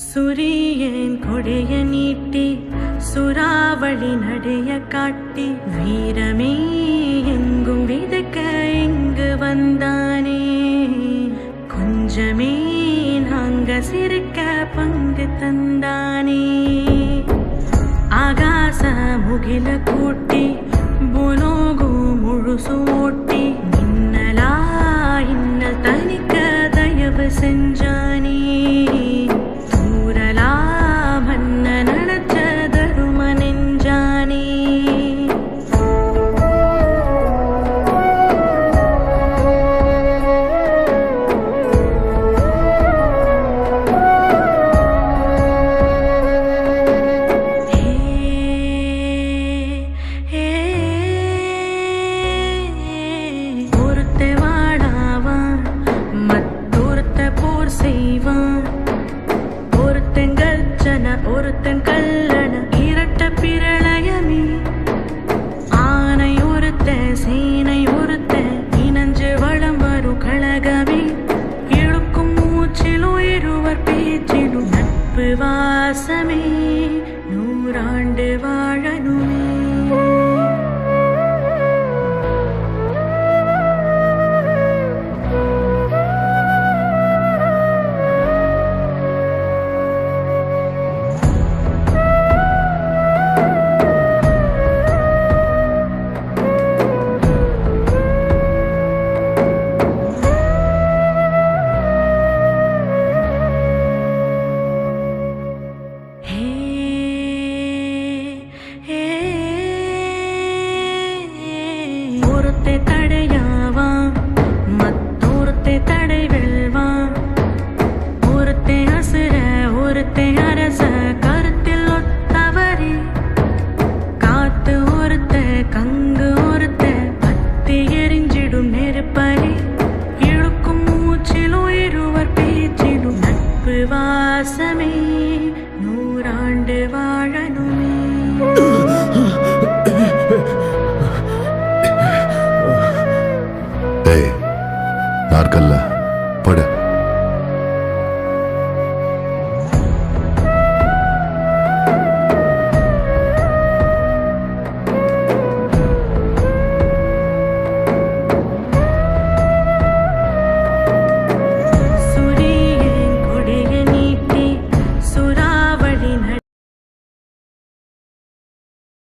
சுரியன் கொடைய நீட்டி சுறாவளி நடைய காட்டி வீரமே எங்கும் விதக்க இங்கு வந்தானே. கொஞ்சமே நாங்க சிரிக்க பங்கு தந்தானே. ஆகாச முகில கூட்டி புலோகு முழுசு ஓட்டி மின்னலா இன்னல் தனிக்க தயவு செஞ்சானே. தூரலா மன்ன நனச்ச தரும நெஞ்சானே. ஒருத்தன் கல்லண இரட்ட பிரளயமே. ஆனை ஒருத்த சேனை ஒருத்த இனஞ்சு வளம் வரும் கழகமே. இழுக்கும் மூச்சிலும் இருவர் பேச்சிலும் நட்பு வாசமே. நூறாண்டு வாழணுமே. ஒருத்தை தடையாவான் மத்தொருத்தை தடை வெல்வான். ஒருத்தை அசுர ஒருத்தை அரச கருத்தில் ஒத்தவரே. காத்து ஒருத்த கங்கு ஒருத்த பத்தி எரிஞ்சிடும் நெருப்பரே. இழுக்கும் மூச்சிலும் இருவர் பேச்சிலும் நட்பு வாசமே. நூறாண்டு வாழணுமே. நாற்கல்ல படு.